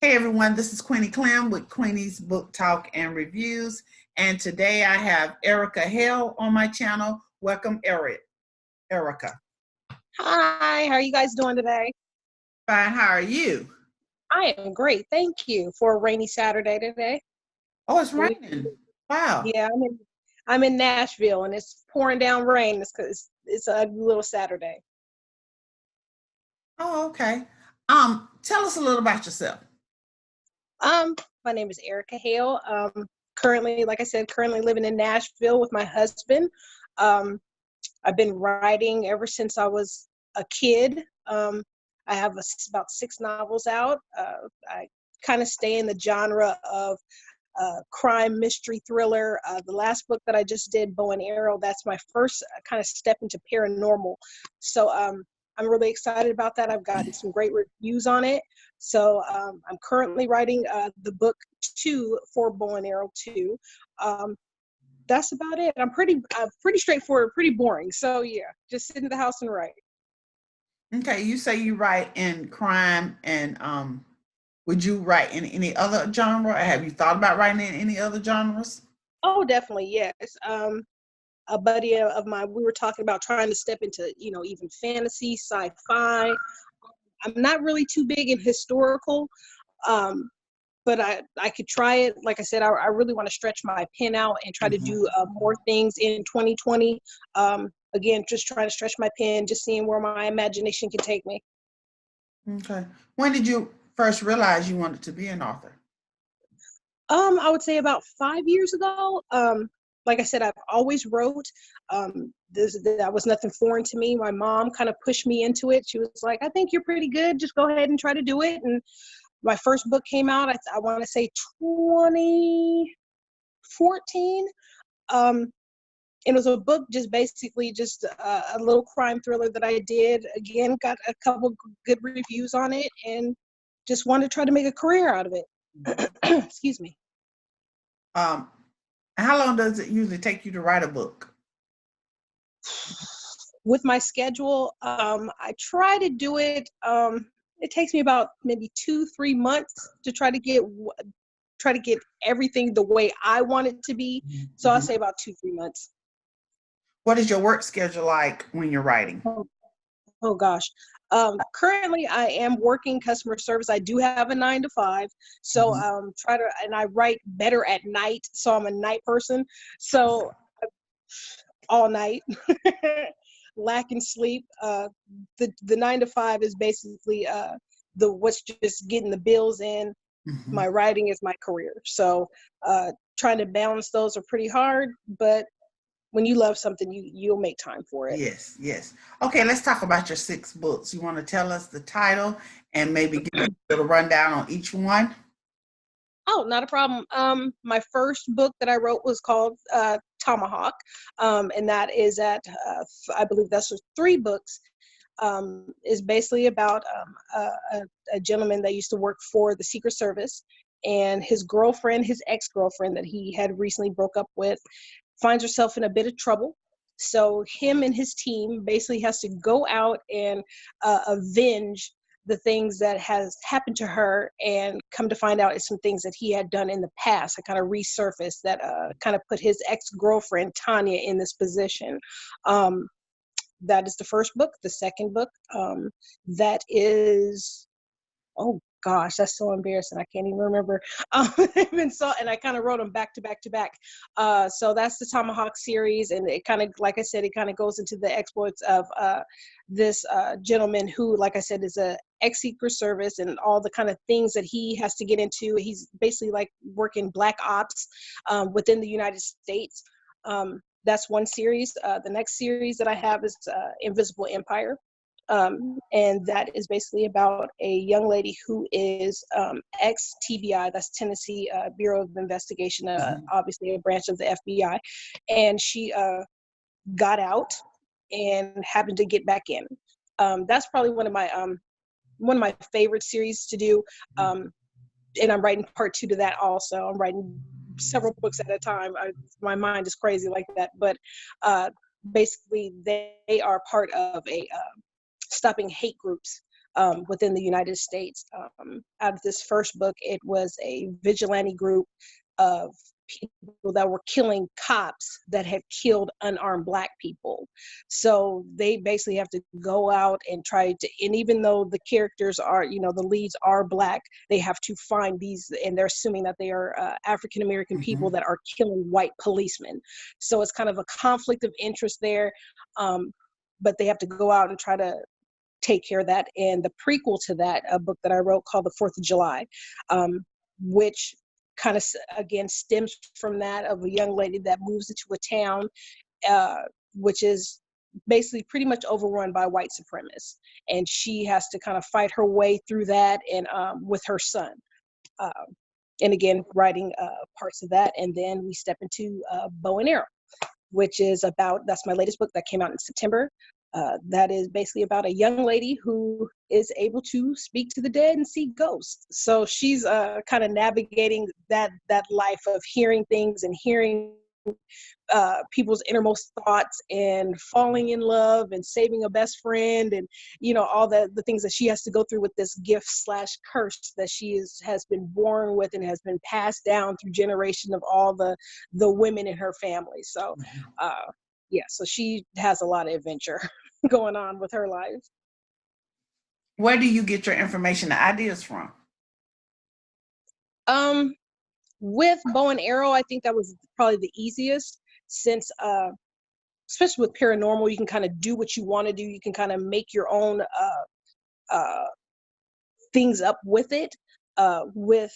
Hey everyone, this is Queenie Clem with Queenie's Book Talk and Reviews. And today I have Erica Hale on my channel. Welcome, Erica. Hi, how are you guys doing today? Fine, how are you? I am great, thank you, for a rainy Saturday today. Oh, it's We- raining. Wow. Yeah, I'm in Nashville and it's pouring down rain. It's because it's a little Saturday. Oh, okay. Tell us a little about yourself. Um, my name is Erica Hale. Currently, like I said, currently living in Nashville with my husband. Um, I've been writing ever since I was a kid. I have about six novels out. I kind of stay in the genre of crime, mystery, thriller. The last book that I just did, Bow and Arrow, that's my first kind of step into paranormal. So I'm really excited about that. I've gotten some great reviews on it. So I'm currently writing the book 2 for Bow and Arrow 2. That's about it. I'm pretty straightforward, pretty boring. So yeah, just sit in the house and write. Okay, you say you write in crime and would you write in any other genre? Or have you thought about writing in any other genres? Oh, definitely, yes. A buddy of mine, we were talking about trying to step into, even fantasy, sci-fi. I'm not really too big in historical, um, but I could try it. Like I said, I really want to stretch my pen out and try to Mhm. do more things in 2020. Again, just trying to stretch my pen, just seeing where my imagination can take me. Okay. When did you first realize you wanted to be an author? I would say about 5 years ago. Like I said, I've always wrote. That was nothing foreign to me. My mom kind of pushed me into it. She was like, "I think you're pretty good. Just go ahead and try to do it." And my first book came out. I want to say 2014. Um, it was a book, just basically just a little crime thriller that I did. Again, got a couple good reviews on it, and just wanted to try to make a career out of it. Excuse me. Um, how long does it usually take you to write a book? With my schedule, I try to do it. It takes me about maybe 2-3 months to try to get everything the way I want it to be. So I'll Mhm. say about 2-3 months. What is your work schedule like when you're writing? Oh gosh. Currently, I am working customer service. I do have a 9 to 5, so Mhm. and I write better at night. So I'm a night person. So all night, lacking sleep. The 9 to 5 is basically the what's just getting the bills in. Mhm. My writing is my career. So trying to balance those are pretty hard, but when you love something, you'll make time for it. Yes, yes. Okay, let's talk about your six books. You want to tell us the title and maybe give us a little rundown on each one? Oh, not a problem. My first book that I wrote was called Tomahawk, and that is I believe that's 3 books. Is basically about a gentleman that used to work for the Secret Service, and his girlfriend, his ex-girlfriend that he had recently broke up with, finds herself in a bit of trouble. So him and his team basically has to go out and avenge the things that has happened to her, and come to find out it's some things that he had done in the past that kind of resurfaced that kind of put his ex-girlfriend Tanya in this position. Um, that is the first book. The second book, that is, oh gosh, that's so embarrassing. I can't even remember. And I kind of wrote them back to back to back. So that's the Tomahawk series, and it kind of, like I said, it kind of goes into the exploits of this gentleman who, like I said, is a ex-Secret Service, and all the kind of things that he has to get into. He's basically like working black ops within the United States. That's one series. The next series that I have is Invisible Empire. And that is basically about a young lady who is ex-TBI, that's Tennessee Bureau of Investigation, Mhm. obviously a branch of the FBI, and she got out and happened to get back in. That's probably one of my favorite series to do, and I'm writing part 2 to that also. I'm writing several books at a time. My mind is crazy like that, but uh, basically they are part of a stopping hate groups. within the United States. Out of this first book, it was a vigilante group of people that were killing cops that had killed unarmed Black people. So they basically have to go out and try to, and even though the characters are, the leads are Black, they have to find these, and they're assuming that they are African American people that are killing white policemen. So it's kind of a conflict of interest there, but they have to go out and try to take care of that. And the prequel to that, a book that I wrote called The 4th of July, which kind of again stems from that, of a young lady that moves into a town which is basically pretty much overrun by white supremacists, and she has to kind of fight her way through that, and with her son, and again writing parts of that. And then we step into Bow and Arrow, which is about, that's my latest book that came out in September. That is basically about a young lady who is able to speak to the dead and see ghosts. So she's kind of navigating that life of hearing things and hearing people's innermost thoughts, and falling in love and saving a best friend, and all the things that she has to go through with this gift slash curse that she has been born with and has been passed down through generation of all the women in her family. So yeah, so she has a lot of adventure going on with her life. Where do you get your information and ideas from? With Bow and Arrow, I think that was probably the easiest, since especially with paranormal, you can kind of do what you want to do. You can kind of make your own things up with it. With,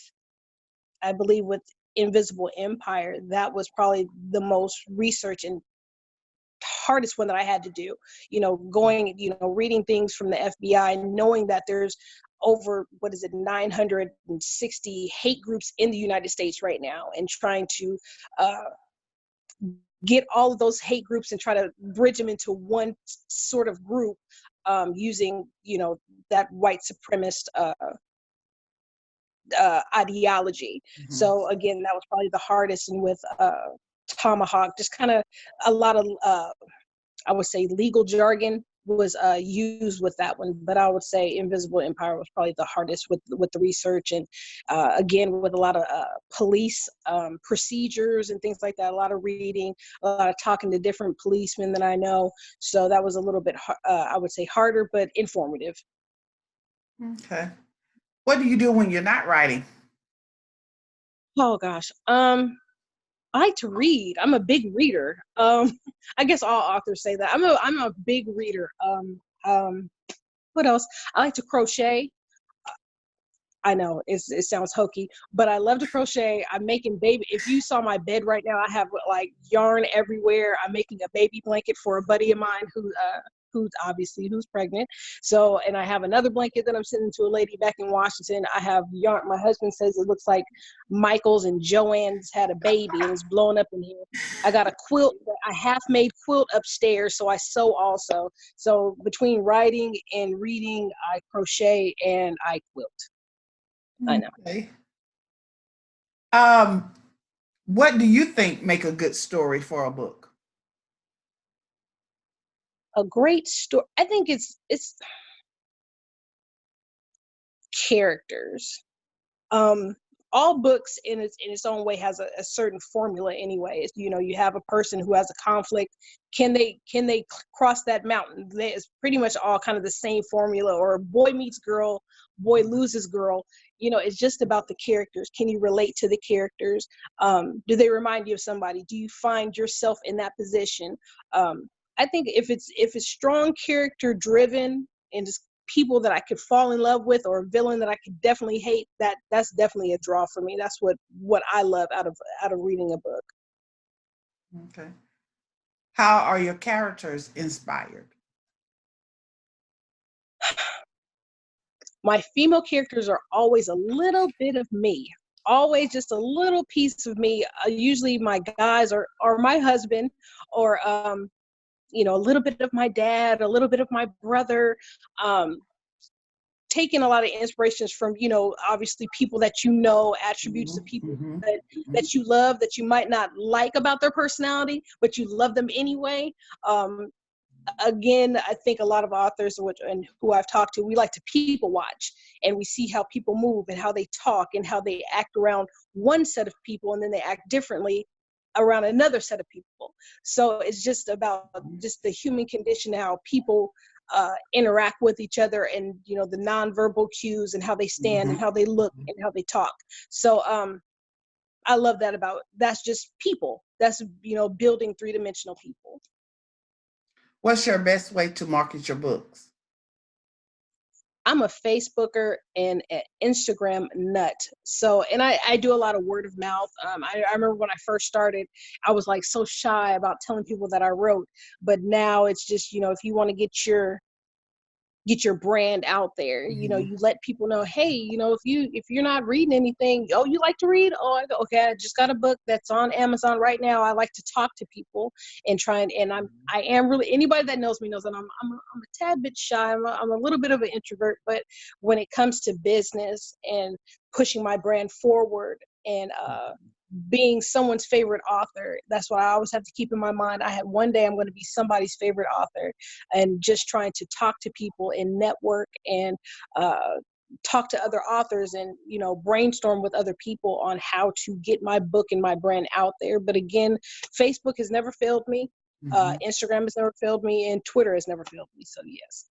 I believe, with Invisible Empire, that was probably the most research and hardest one that I had to do. Going, reading things from the FBI, knowing that there's over, 960 hate groups in the United States right now, and trying to get all of those hate groups and try to bridge them into one sort of group, using, that white supremacist ideology. So again, that was probably the hardest. And with Tomahawk, just kind of a lot of I would say legal jargon was used with that one, but I would say Invisible Empire was probably the hardest with the research, and again with a lot of police procedures and things like that, a lot of reading, a lot of talking to different policemen that I know. So that was a little bit I would say harder, but informative. Okay. What do you do when you're not writing? Oh gosh. I like to read. I'm a big reader. I guess all authors say that. I'm a big reader. What else? I like to crochet. I know it sounds hokey, but I love to crochet. I'm making baby. If you saw my bed right now, I have like yarn everywhere. I'm making a baby blanket for a buddy of mine who's pregnant. So, and I have another blanket that I'm sending to a lady back in Washington. I have yarn. My husband says it looks like Michael's and Joanne's had a baby and it's blowing up in here. I got a quilt, a half-made quilt upstairs, so I sew also. So between writing and reading, I crochet and I quilt. I know. Okay. What do you think make a good story for a book? A great story, I think it's characters. All books in its own way has a certain formula anyway. You have a person who has a conflict. Can they cross that mountain? It's pretty much all kind of the same formula. Or boy meets girl, boy loses girl. It's just about the characters. Can you relate to the characters? Do they remind you of somebody? Do you find yourself in that position? I think if it's strong character driven and just people that I could fall in love with, or a villain that I could definitely hate, that's definitely a draw for me. That's what I love out of reading a book. Okay. How are your characters inspired? My female characters are always a little bit of me, always just a little piece of me. Usually my guys are my husband, or a little bit of my dad, a little bit of my brother, taking a lot of inspirations from, obviously people that attributes of people that you love, that you might not like about their personality, but you love them anyway. again, I think a lot of authors and who I've talked to, we like to people watch, and we see how people move and how they talk and how they act around one set of people, and then they act differently around another set of people. So it's just about just the human condition, how people interact with each other, and the nonverbal cues, and how they stand and how they look and how they talk. So I love that about, that's just people. That's building three-dimensional people. What's your best way to market your books? I'm a Facebooker and an Instagram nut. So, and I do a lot of word of mouth. I remember when I first started, I was like so shy about telling people that I wrote, but now it's just, if you want to get your brand out there, you let people know, hey, if you're not reading anything, oh, you like to read, oh, I go, okay, I just got a book that's on Amazon right now. I like to talk to people and I am really, anybody that knows me knows that I'm a tad bit shy. I'm a little bit of an introvert, but when it comes to business and pushing my brand forward and being someone's favorite author, that's what I always have to keep in my mind. One day I'm going to be somebody's favorite author, and just trying to talk to people and network and talk to other authors and brainstorm with other people on how to get my book and my brand out there. But again, Facebook has never failed me, Instagram has never failed me, and Twitter has never failed me. So yes.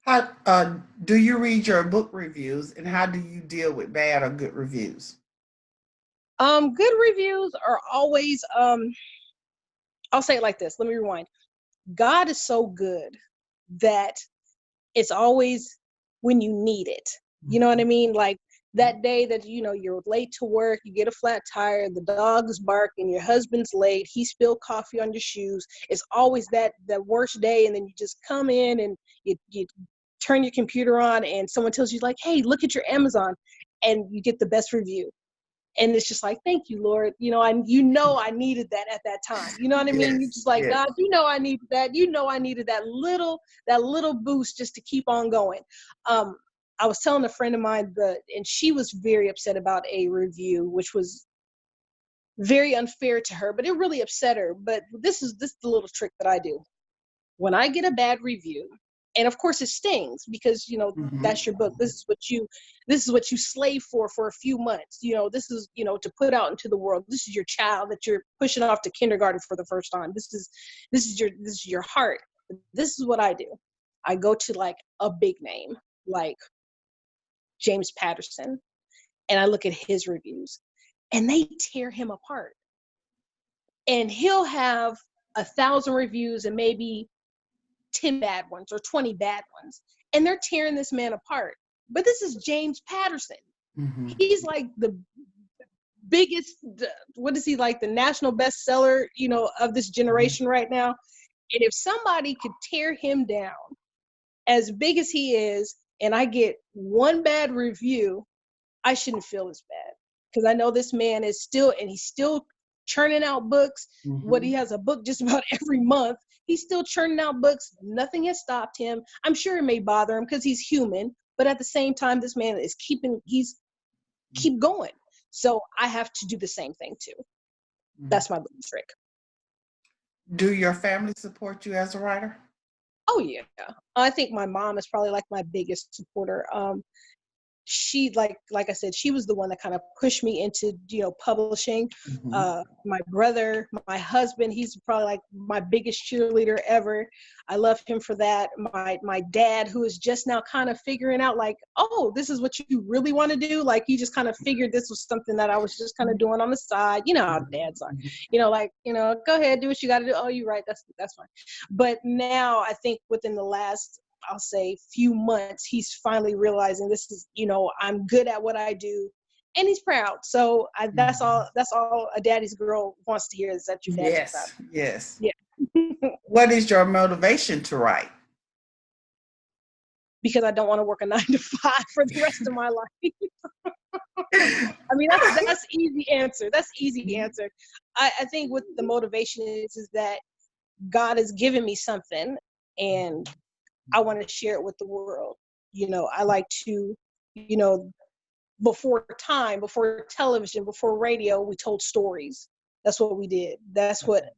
How do you read your book reviews, and how do you deal with bad or good reviews? Good reviews are always, I'll say it like this. Let me rewind. God is so good that it's always when you need it. You know what I mean? Like that day that, you're late to work, you get a flat tire, the dog is barking, your husband's late, he spilled coffee on your shoes. It's always that worst day. And then you just come in and you turn your computer on and someone tells you like, hey, look at your Amazon, and you get the best review. And it's just like, thank you, Lord. I needed that at that time. You know what I mean? You're just like, God, I needed that. I needed that little boost just to keep on going. I was telling a friend of mine and she was very upset about a review, which was very unfair to her, but it really upset her. But this is the little trick that I do. When I get a bad review, and of course it stings because that's your book, this is what you slave for a few months, this is to put out into the world, this is your child that you're pushing off to kindergarten for the first time, this is your heart. This is what I do. I go to like a big name like James Patterson, and I look at his reviews, and they tear him apart, and he'll have 1,000 reviews and maybe 10 bad ones or 20 bad ones, and they're tearing this man apart. But this is James Patterson. He's like the biggest, what is he, like the national bestseller, of this generation right now. And if somebody could tear him down as big as he is, and I get one bad review, I shouldn't feel as bad, because I know this man is he's still churning out books. What, he has a book just about every month. He's still churning out books. Nothing has stopped him. I'm sure it may bother him because he's human, but at the same time, this man is keep going. So I have to do the same thing too. That's my little trick. Do your family support you as a writer? Oh yeah. I think my mom is probably like my biggest supporter. She, like I said, she was the one that kind of pushed me into publishing. My brother, my husband, he's probably like my biggest cheerleader ever. I love him for that. My dad, who is just now kind of figuring out like, oh, this is what you really want to do. Like he just kind of figured this was something that I was just kind of doing on the side. You know how dads are, go ahead, do what you got to do. Oh, you're right, that's fine. But now I think within the last, I'll say, few months, he's finally realizing this is, I'm good at what I do, and he's proud. So that's all a daddy's girl wants to hear, is that your dad's proud. Yes. Yeah. What is your motivation to write? Because I don't want to work a 9-to-5 for the rest of my life. I mean, that's easy answer. That's easy answer. I think what the motivation is that God has given me something, and I want to share it with the world. I like to, before television, before radio, we told stories. That's what we did. That's what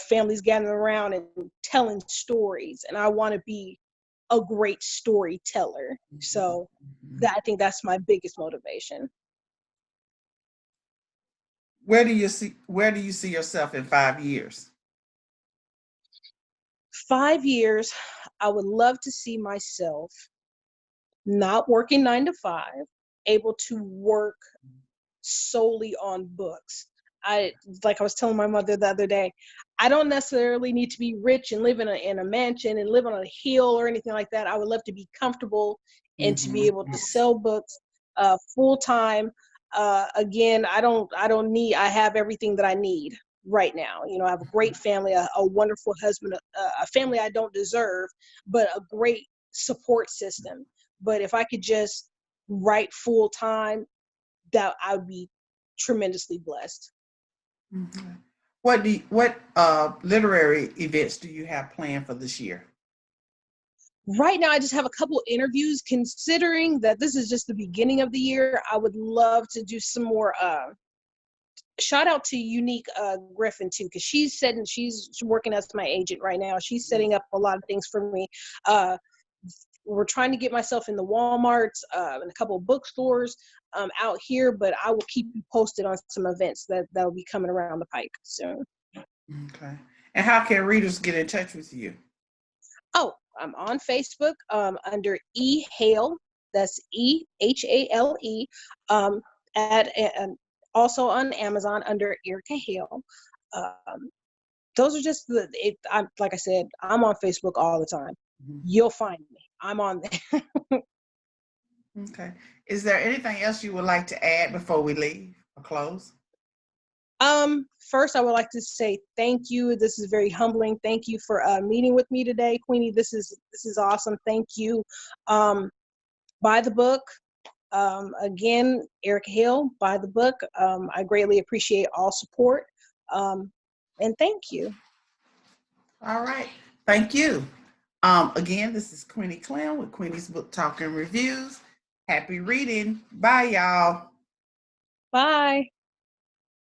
families gathering around and telling stories, and I want to be a great storyteller. So I think that's my biggest motivation. Where do you see yourself in 5 years? 5 years, I would love to see myself not working 9 to 5, able to work solely on books. Like I was telling my mother the other day, I don't necessarily need to be rich and live in a mansion and live on a hill or anything like that. I would love to be comfortable and to be able to sell books full time. Again, I have everything that I need right now. I have a great family, a wonderful husband, a family I don't deserve, but a great support system. But if I could just write full time, that I would be tremendously blessed. Mm-hmm. What literary events do you have planned for this year? Right now, I just have a couple of interviews. Considering that this is just the beginning of the year, I would love to do some more. Shout out to Unique Griffin too, because she's working as my agent right now. She's setting up a lot of things for me. We're trying to get myself in the Walmarts and a couple of bookstores out here, but I will keep you posted on some events that will be coming around the pike soon. Okay. And how can readers get in touch with you? Oh, I'm on Facebook under Hale. That's Ehale. And also on Amazon under Erica Hale. Those are just like I said, I'm on Facebook all the time. Mm-hmm. You'll find me. I'm on there. Okay. Is there anything else you would like to add before we leave or close? First, I would like to say thank you. This is very humbling. Thank you for meeting with me today, Queenie. This is awesome. Thank you. Buy the book. Again, Erica Hale, buy the book. I greatly appreciate all support. And thank you. All right. Thank you. Again, this is Queenie Clem with Queenie's Book Talk and Reviews. Happy reading. Bye, y'all. Bye.